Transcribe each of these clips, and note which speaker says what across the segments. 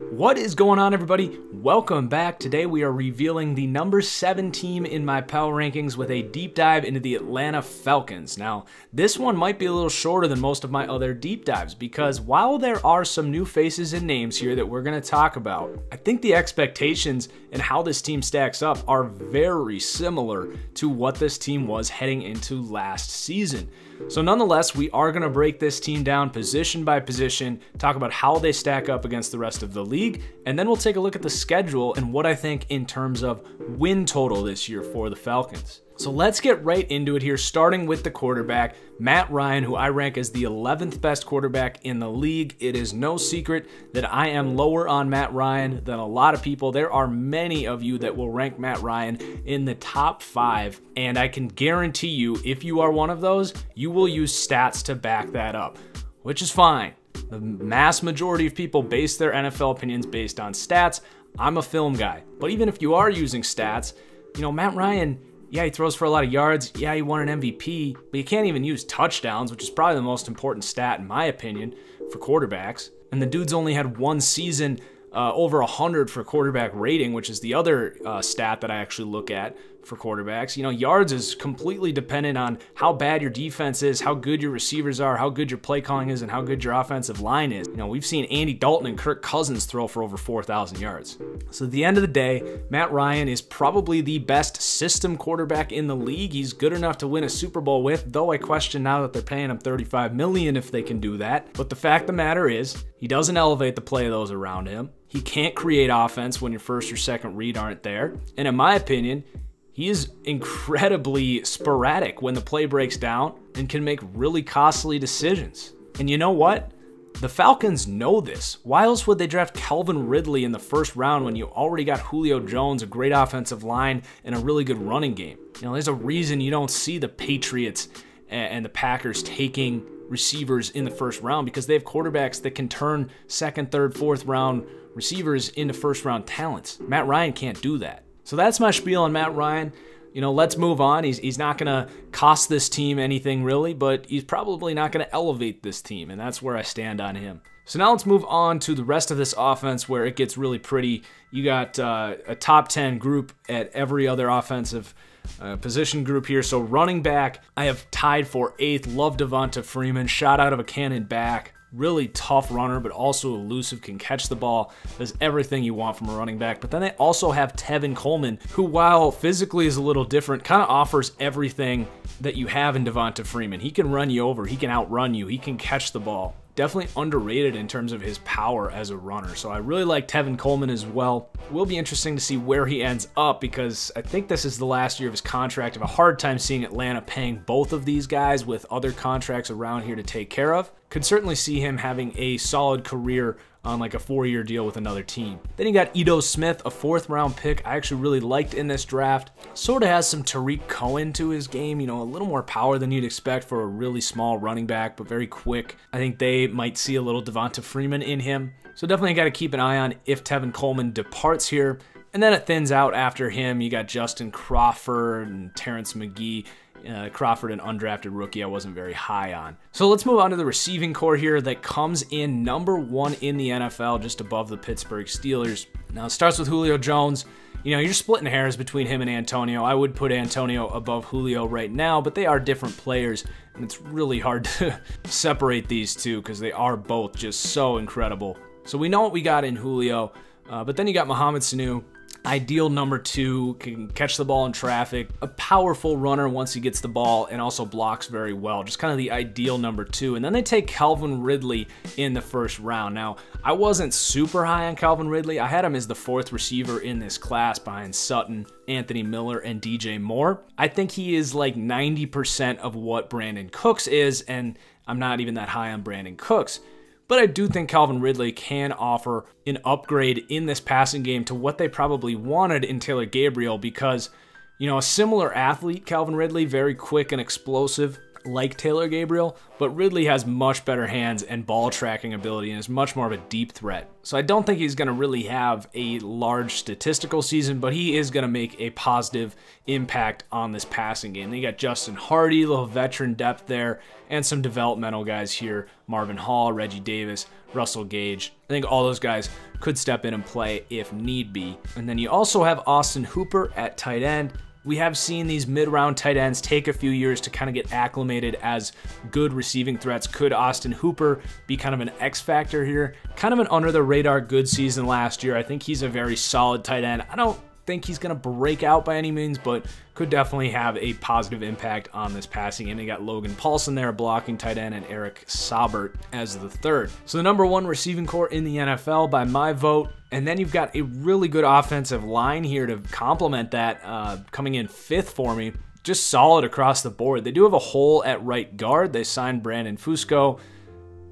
Speaker 1: What is going on, everybody? Welcome back. Today we are revealing the number 7 team in my power rankings with a deep dive into the Atlanta Falcons. Now, this one might be a little shorter than most of my other deep dives because while there are some new faces and names here that we're going to talk about, I think the expectations and how this team stacks up are very similar to what this team was heading into last season. So nonetheless, we are going to break this team down position by position, talk about how they stack up against the rest of the league, and then we'll take a look at the schedule and what I think in terms of win total this year for the Falcons. So let's get right into it here, starting with the quarterback, Matt Ryan, who I rank as the 11th best quarterback in the league. It is no secret that I am lower on Matt Ryan than a lot of people. There are many of you that will rank Matt Ryan in the top 5, and I can guarantee you, if you are one of those, you will use stats to back that up, which is fine. The mass majority of people base their NFL opinions based on stats. I'm a film guy, but even if you are using stats, you know, Matt Ryan, yeah, he throws for a lot of yards. Yeah, he won an MVP, but you can't even use touchdowns, which is probably the most important stat, in my opinion, for quarterbacks. And the dude's only had one season over 100 for quarterback rating, which is the other stat that I actually look at for quarterbacks. You know, yards is completely dependent on how bad your defense is, how good your receivers are, how good your play calling is, and how good your offensive line is. You know, we've seen Andy Dalton and Kirk Cousins throw for over 4,000 yards. So at the end of the day, Matt Ryan is probably the best system quarterback in the league. He's good enough to win a Super Bowl with, though I question now that they're paying him $35 million if they can do that. But the fact of the matter is, he doesn't elevate the play of those around him. He can't create offense when your first or second read aren't there. And in my opinion, he is incredibly sporadic when the play breaks down and can make really costly decisions. And you know what? The Falcons know this. Why else would they draft Calvin Ridley in the first round when you already got Julio Jones, a great offensive line, and a really good running game? You know, there's a reason you don't see the Patriots and the Packers taking receivers in the first round, because they have quarterbacks that can turn second, third, fourth round receivers into first round talents. Matt Ryan can't do that. So that's my spiel on Matt Ryan. You know, let's move on. He's not going to cost this team anything really, but he's probably not going to elevate this team, and that's where I stand on him. So now let's move on to the rest of this offense where it gets really pretty. You got a top 10 group at every other offensive position group here. So running back, I have tied for 8th. Love Devonta Freeman. Shot out of a cannon back. Really tough runner, but also elusive, can catch the ball, does everything you want from a running back. But then they also have Tevin Coleman, who, while physically is a little different, kind of offers everything that you have in Devonta Freeman. He can run you over, he can outrun you, he can catch the ball. Definitely underrated in terms of his power as a runner. So I really like Tevin Coleman as well. It will be interesting to see where he ends up, because I think this is the last year of his contract. I have a hard time seeing Atlanta paying both of these guys with other contracts around here to take care of. Could certainly see him having a solid career on like a 4-year deal with another team. Then you got Ito Smith, a 4th round pick I actually really liked in this draft. Sort of has some Tariq Cohen to his game, you know, a little more power than you'd expect for a really small running back, but very quick. I think they might see a little Devonta Freeman in him. So definitely got to keep an eye on if Tevin Coleman departs here. And then it thins out after him. You got Justin Crawford and Terrence McGee. Crawford, an undrafted rookie I wasn't very high on. So let's move on to the receiving core here that comes in number 1 in the NFL, just above the Pittsburgh Steelers. Now it starts with Julio Jones. You know, you're splitting hairs between him and Antonio. I would put Antonio above Julio right now, but they are different players, and it's really hard to separate these two because they are both just so incredible. So we know what we got in Julio, but then you got Mohamed Sanu. Ideal number 2, can catch the ball in traffic, a powerful runner once he gets the ball, and also blocks very well. Just kind of the ideal number 2. And then they take Calvin Ridley in the first round. Now, I wasn't super high on Calvin Ridley. I had him as the 4th receiver in this class behind Sutton, Anthony Miller, and DJ Moore. I think he is like 90% of what Brandon Cooks is, and I'm not even that high on Brandon Cooks. But I do think Calvin Ridley can offer an upgrade in this passing game to what they probably wanted in Taylor Gabriel, because, you know, a similar athlete, Calvin Ridley, very quick and explosive, like Taylor Gabriel, but Ridley has much better hands and ball tracking ability and is much more of a deep threat. So I don't think he's going to really have a large statistical season, but he is going to make a positive impact on this passing game. Then you got Justin Hardy, a little veteran depth there, and some developmental guys here, Marvin Hall, Reggie Davis, Russell Gage. I think all those guys could step in and play if need be. And then you also have Austin Hooper at tight end. We have seen these mid-round tight ends take a few years to kind of get acclimated as good receiving threats. Could Austin Hooper be kind of an X factor here? Kind of an under-the-radar good season last year. I think he's a very solid tight end. I don't think he's going to break out by any means, but could definitely have a positive impact on this passing game. You got Logan Paulson there, blocking tight end, and Eric Saubert as the third. So the number one receiving core in the NFL by my vote. And then you've got a really good offensive line here to complement that, coming in fifth for me. Just solid across the board. They do have a hole at right guard. They signed Brandon Fusco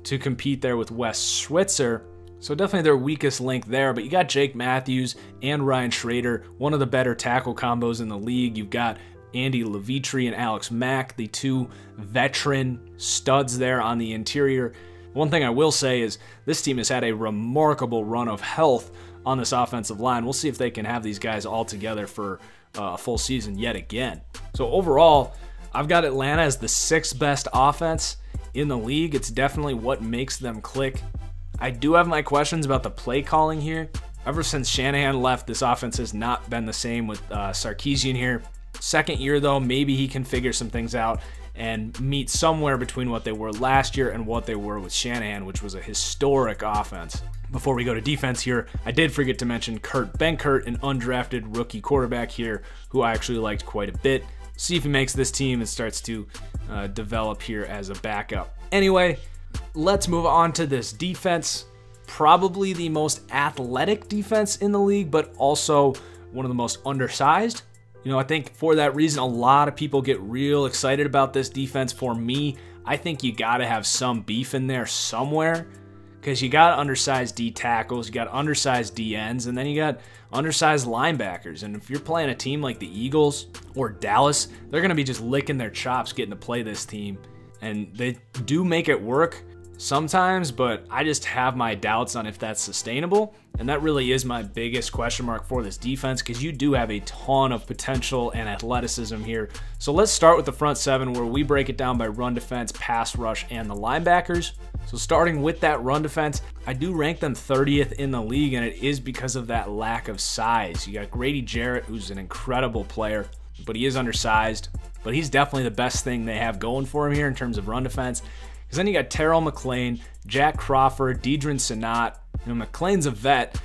Speaker 1: to compete there with Wes Schweitzer. So definitely their weakest link there, but you got Jake Matthews and Ryan Schrader, one of the better tackle combos in the league. You've got Andy Levitri and Alex Mack, the two veteran studs there on the interior. One thing I will say is this team has had a remarkable run of health on this offensive line. We'll see if they can have these guys all together for a full season yet again. So overall, I've got Atlanta as the sixth best offense in the league. It's definitely what makes them click. I do have my questions about the play calling here. Ever since Shanahan left, this offense has not been the same with Sarkisian here. Second year though, maybe he can figure some things out and meet somewhere between what they were last year and what they were with Shanahan, which was a historic offense. Before we go to defense here, I did forget to mention Kurt Benkert, an undrafted rookie quarterback here who I actually liked quite a bit. See if he makes this team and starts to develop here as a backup. Anyway, let's move on to this defense. Probably the most athletic defense in the league, but also one of the most undersized. You know, I think for that reason, a lot of people get real excited about this defense. For me, I think you got to have some beef in there somewhere because you got undersized D tackles, you got undersized D ends, and then you got undersized linebackers. And if you're playing a team like the Eagles or Dallas, they're going to be just licking their chops getting to play this team. And they do make it work sometimes, but I just have my doubts on if that's sustainable. And that really is my biggest question mark for this defense because you do have a ton of potential and athleticism here. So let's start with the front seven where we break it down by run defense, pass rush, and the linebackers. So starting with that run defense, I do rank them 30th in the league, and it is because of that lack of size. You got Grady Jarrett, who's an incredible player, but he is undersized. But he's definitely the best thing they have going for him here in terms of run defense. Because then you got Terrell McLean, Jack Crawford, Deidrin Senat. You know, McLean's a vet.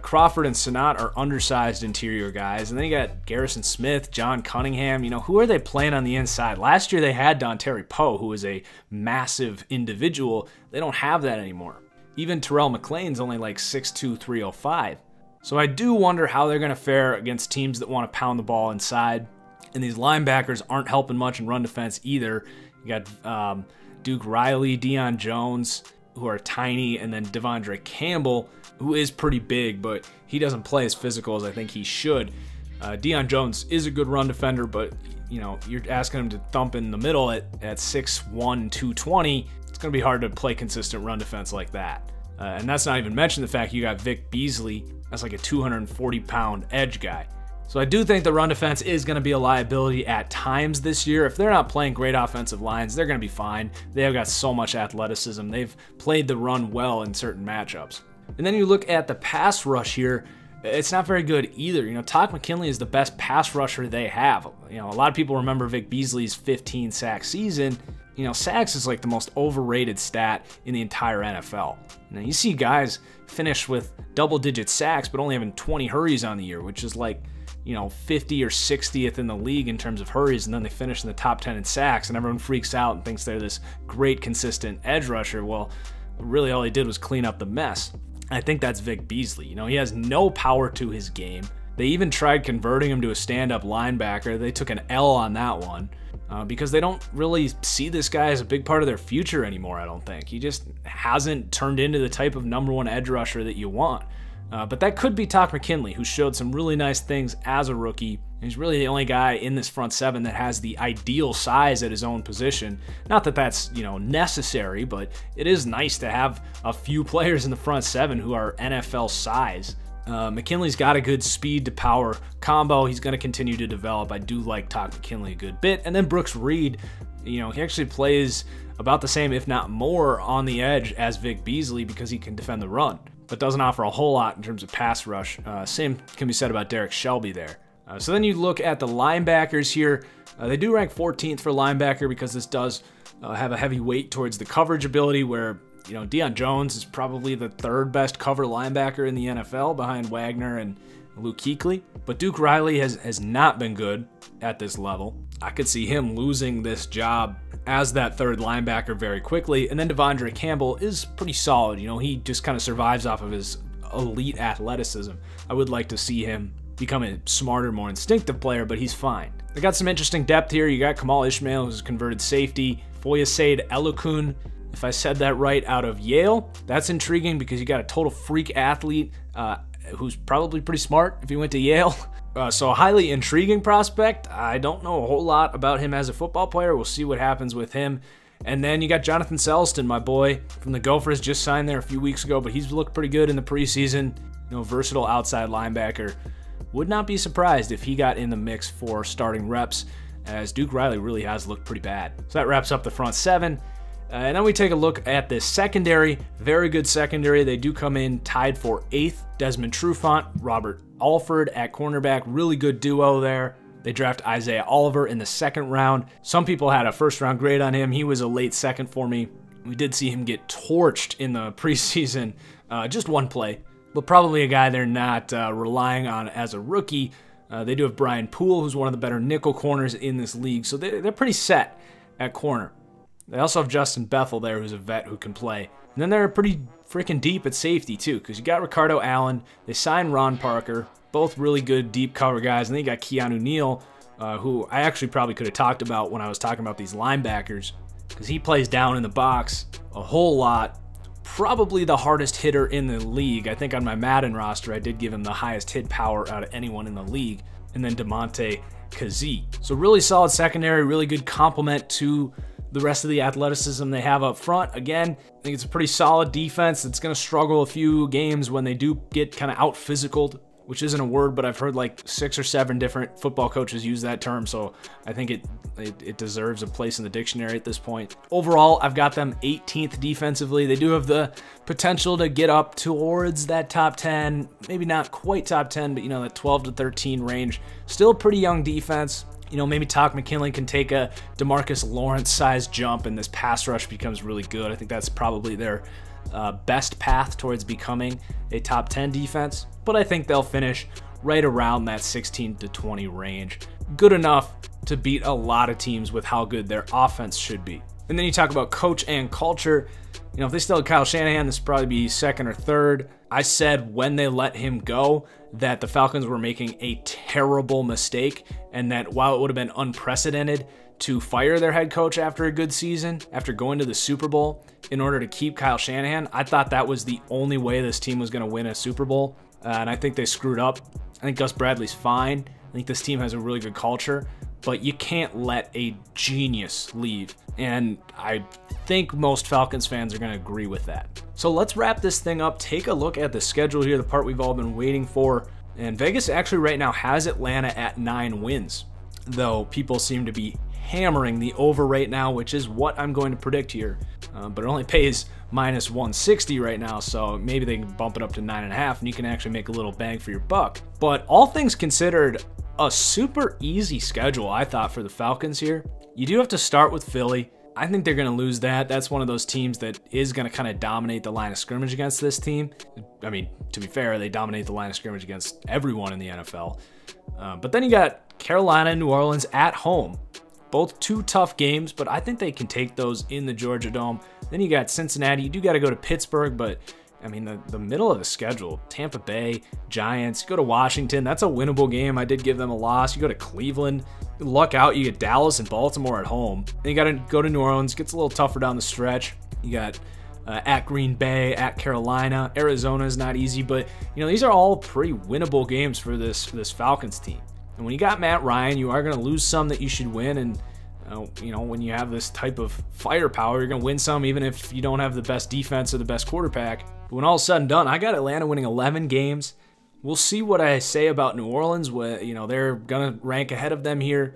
Speaker 1: Crawford and Senat are undersized interior guys. And then you got Garrison Smith, John Cunningham. You know, who are they playing on the inside? Last year they had Dontari Poe, who is a massive individual. They don't have that anymore. Even Terrell McLean's only like 6'2", 305. So I do wonder how they're going to fare against teams that want to pound the ball inside. And these linebackers aren't helping much in run defense either. You got Duke Riley, Deion Jones, who are tiny, and then Devondre Campbell, who is pretty big, but he doesn't play as physical as I think he should. Deion Jones is a good run defender, but you know, you're asking him to thump in the middle at 6'1", 220. It's going to be hard to play consistent run defense like that. And that's not even mention the fact you got Vic Beasley. That's like a 240-pound edge guy. So I do think the run defense is going to be a liability at times this year. If they're not playing great offensive lines, they're going to be fine. They have got so much athleticism. They've played the run well in certain matchups. And then you look at the pass rush here, it's not very good either. You know, Todd McKinley is the best pass rusher they have. You know, a lot of people remember Vic Beasley's 15-sack season. You know, sacks is like the most overrated stat in the entire NFL. Now, you see guys finish with double-digit sacks, but only having 20 hurries on the year, which is like, you know, 50 or 60th in the league in terms of hurries, and then they finish in the top 10 in sacks, and everyone freaks out and thinks they're this great, consistent edge rusher. Well, really all he did was clean up the mess. I think that's Vic Beasley. You know, he has no power to his game. They even tried converting him to a stand-up linebacker. They took an L on that one because they don't really see this guy as a big part of their future anymore, I don't think. He just hasn't turned into the type of #1 edge rusher that you want. But that could be Todd McKinley, who showed some really nice things as a rookie. He's really the only guy in this front seven that has the ideal size at his own position. Not that that's, necessary, but it is nice to have a few players in the front seven who are NFL size. McKinley's got a good speed to power combo. He's going to continue to develop. I do like Todd McKinley a good bit. And then Brooks Reed, he actually plays about the same, if not more, on the edge as Vic Beasley because he can defend the run, but doesn't offer a whole lot in terms of pass rush. Same can be said about Derek Shelby there. So then you look at the linebackers here. They do rank 14th for linebacker because this does have a heavy weight towards the coverage ability where Deion Jones is probably the third best cover linebacker in the NFL behind Wagner and Luke Kuechly. But Duke Riley has not been good at this level. I could see him losing this job as that third linebacker very quickly. And then Devondre Campbell is pretty solid. He just kind of survives off of his elite athleticism. I would like to see him become a smarter, more instinctive player, but he's fine. They got some interesting depth here. You got Kamal Ishmael, who's a converted safety. Foyesade Elokun, if I said that right, out of Yale. That's intriguing because you got a total freak athlete who's probably pretty smart if he went to Yale. So a highly intriguing prospect. I don't know a whole lot about him as a football player. We'll see what happens with him. And then you got Jonathan Selston, my boy from the Gophers, just signed there a few weeks ago, but he's looked pretty good in the preseason. Versatile outside linebacker. Would not be surprised if he got in the mix for starting reps, as Duke Riley really has looked pretty bad. So that wraps up the front seven. And then we take a look at the secondary. Very good secondary. They do come in tied for 8th. Desmond Trufant, Robert Alford at cornerback. Really good duo there. They draft Isaiah Oliver in the 2nd round. Some people had a 1st-round grade on him. He was a late 2nd for me. We did see him get torched in the preseason. Just one play. But probably a guy they're not relying on as a rookie. They do have Brian Poole, who's one of the better nickel corners in this league. So they're pretty set at corner. They also have Justin Bethel there, who's a vet who can play. And then they're pretty freaking deep at safety, too, because you got Ricardo Allen. They signed Ron Parker, both really good deep cover guys. And then you got Keanu Neal, who I actually probably could have talked about when I was talking about these linebackers, because he plays down in the box a whole lot. Probably the hardest hitter in the league. I think on my Madden roster, I did give him the highest hit power out of anyone in the league. And then DeMonte Kazee. So really solid secondary, really good complement to the rest of the athleticism they have up front. Again, I think it's a pretty solid defense that's going to struggle a few games when they do get kind of out-physicaled, which isn't a word, but I've heard like 6 or 7 different football coaches use that term, so I think it deserves a place in the dictionary at this point. Overall, I've got them 18th defensively. They do have the potential to get up towards that top 10, maybe not quite top 10, but that 12 to 13 range. Still a pretty young defense. Maybe Todd McKinley can take a DeMarcus Lawrence-sized jump and this pass rush becomes really good. I think that's probably their best path towards becoming a top 10 defense. But I think they'll finish right around that 16 to 20 range. Good enough to beat a lot of teams with how good their offense should be. And then you talk about coach and culture. If they still had Kyle Shanahan, this would probably be 2nd or 3rd. I said when they let him go that the Falcons were making a terrible mistake, and that while it would have been unprecedented to fire their head coach after a good season, after going to the Super Bowl, in order to keep Kyle Shanahan, I thought that was the only way this team was going to win a Super Bowl, and I think they screwed up. I think Gus Bradley's fine. I think this team has a really good culture, but you can't let a genius leave, and I think most Falcons fans are going to agree with that. So let's wrap this thing up. Take a look at the schedule here, the part we've all been waiting for. And Vegas actually right now has Atlanta at 9 wins, though people seem to be hammering the over right now, which is what I'm going to predict here. But it only pays -160 right now, so maybe they can bump it up to 9.5 and you can actually make a little bang for your buck. But all things considered, a super easy schedule, I thought, for the Falcons here. You do have to start with Philly. I think they're going to lose that. That's one of those teams that is going to kind of dominate the line of scrimmage against this team. I mean, to be fair, they dominate the line of scrimmage against everyone in the NFL. But then you got Carolina and New Orleans at home. Both 2 tough games, but I think they can take those in the Georgia Dome. Then you got Cincinnati. You do got to go to Pittsburgh, but I mean, the middle of the schedule, Tampa Bay, Giants, you go to Washington, that's a winnable game. I did give them a loss. You go to Cleveland, luck out, you get Dallas and Baltimore at home. Then you got to go to New Orleans, gets a little tougher down the stretch. You got at Green Bay, at Carolina, Arizona is not easy, but these are all pretty winnable games for this Falcons team. And when you got Matt Ryan, you are going to lose some that you should win. And you know, when you have this type of firepower, you're going to win some even if you don't have the best defense or the best quarterback. But when all is said and done, I got Atlanta winning 11 games. We'll see what I say about New Orleans. You know, they're going to rank ahead of them here.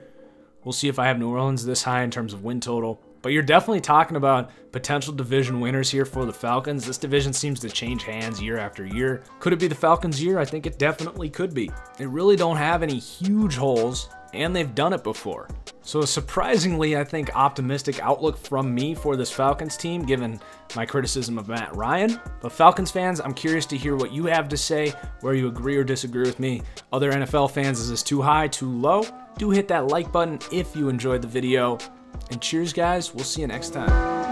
Speaker 1: We'll see if I have New Orleans this high in terms of win total. But you're definitely talking about potential division winners here for the Falcons. This division seems to change hands year after year. Could it be the Falcons' year? I think it definitely could be. They really don't have any huge holes, and they've done it before. So a surprisingly, I think, optimistic outlook from me for this Falcons team, given my criticism of Matt Ryan. But Falcons fans, I'm curious to hear what you have to say, where you agree or disagree with me. Other NFL fans, is this too high, too low? Do hit that like button if you enjoyed the video. And cheers, guys. We'll see you next time.